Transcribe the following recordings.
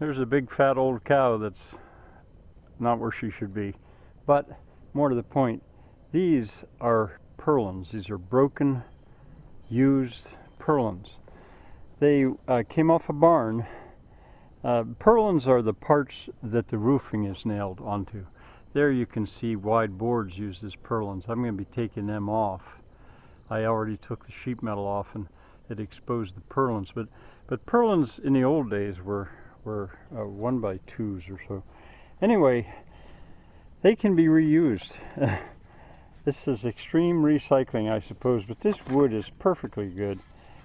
There's a big fat old cow that's not where she should be. But more to the point, these are purlins. These are broken, used purlins. They came off a barn. Purlins are the parts that the roofing is nailed onto. There you can see wide boards used as purlins. I'm going to be taking them off. I already took the sheet metal off and it exposed the purlins. But purlins in the old days were 1x2s or so. Anyway, they can be reused. This is extreme recycling, I suppose, but this wood is perfectly good.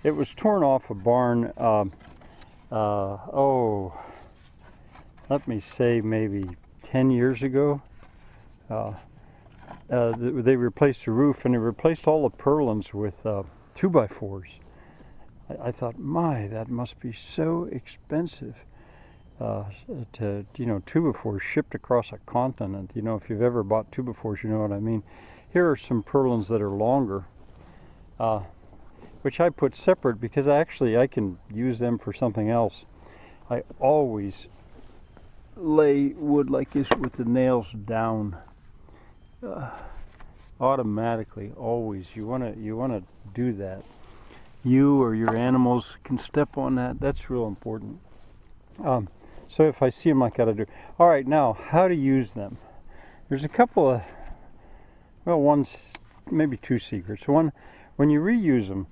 It was torn off a barn, let me say maybe 10 years ago. They replaced the roof and they replaced all the purlins with 2x4s. I thought, my, that must be so expensive to, 2x4s shipped across a continent. If you've ever bought 2x4s, you know what I mean. Here are some purlins that are longer, which I put separate because I can use them for something else. I always lay wood like this with the nails down. Automatically, always. You wanna do that. You or your animals can step on that. That's real important. So if I see them like that, I do. All right, now how to use them. There's a couple of, maybe two secrets. One, when you reuse them,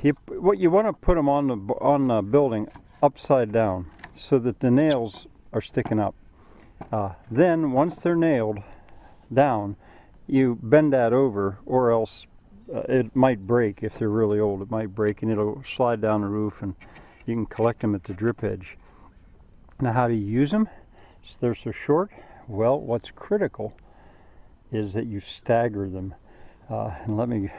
you want to put them on the building upside down so that the nails are sticking up. Then once they're nailed down, you bend that over, or else it might break. If they're really old, it might break and it'll slide down the roof and you can collect them at the drip edge. Now, how do you use them? They're so short. Well, what's critical is that you stagger them. And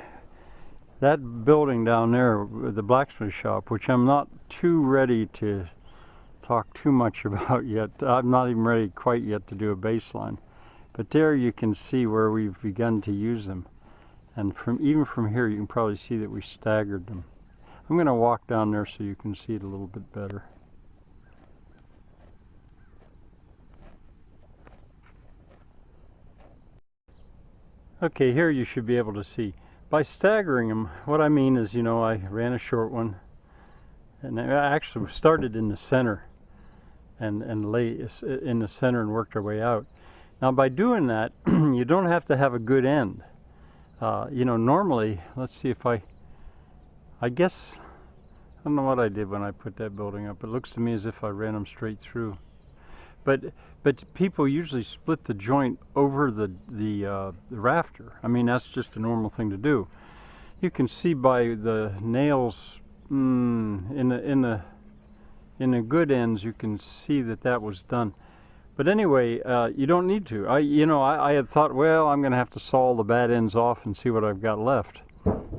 that building down there, the blacksmith shop, which I'm not too ready to talk too much about yet. I'm not even ready quite yet to do a baseline. But there you can see where we've begun to use them. And even from here, you can probably see that we staggered them. I'm going to walk down there so you can see it a little bit better. Okay, here you should be able to see. By staggering them, what I mean is, I ran a short one, and I actually started in the center and lay in the center and worked our way out. Now, by doing that, you don't have to have a good end. Normally, let's see if I don't know what I did when I put that building up. It looks to me as if I ran them straight through. But people usually split the joint over the rafter. I mean, that's just a normal thing to do. You can see by the nails in the good ends, you can see that was done. But anyway, you don't need to. I had thought, well, I'm going to have to saw all the bad ends off and see what I've got left.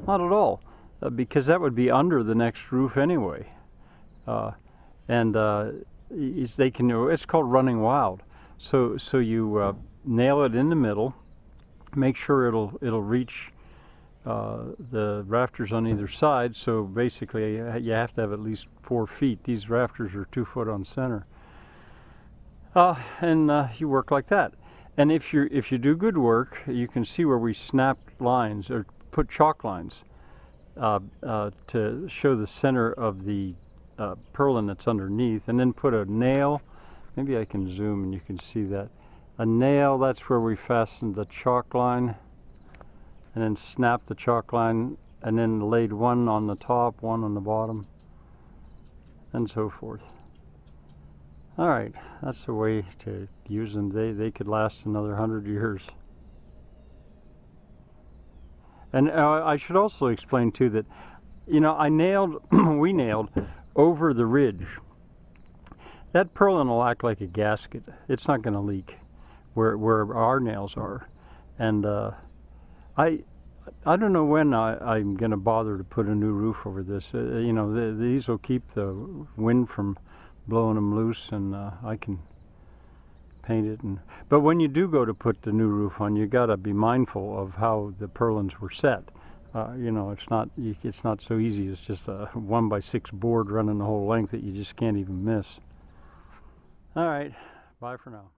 Not at all, because that would be under the next roof anyway. It's called running wild. So you nail it in the middle, make sure it'll reach the rafters on either side. So basically, you have to have at least 4 feet. These rafters are 2 foot on center. You work like that. And if you do good work, you can see where we snapped lines or put chalk lines to show the center of the purlin that's underneath, and then put a nail. Maybe I can zoom and you can see that. A nail, that's where we fastened the chalk line, and then snapped the chalk line, and then laid one on the top, one on the bottom, and so forth. Alright, that's the way to use them. They could last another 100 years. And I should also explain too that, we nailed over the ridge. That purlin will act like a gasket. It's not going to leak where our nails are. And I don't know when I'm going to bother to put a new roof over this. These will keep the wind from blowing them loose, and I can paint it. But when you do go to put the new roof on, you got to be mindful of how the purlins were set. It's not so easy. It's just a 1x6 board running the whole length that you just can't even miss. All right, bye for now.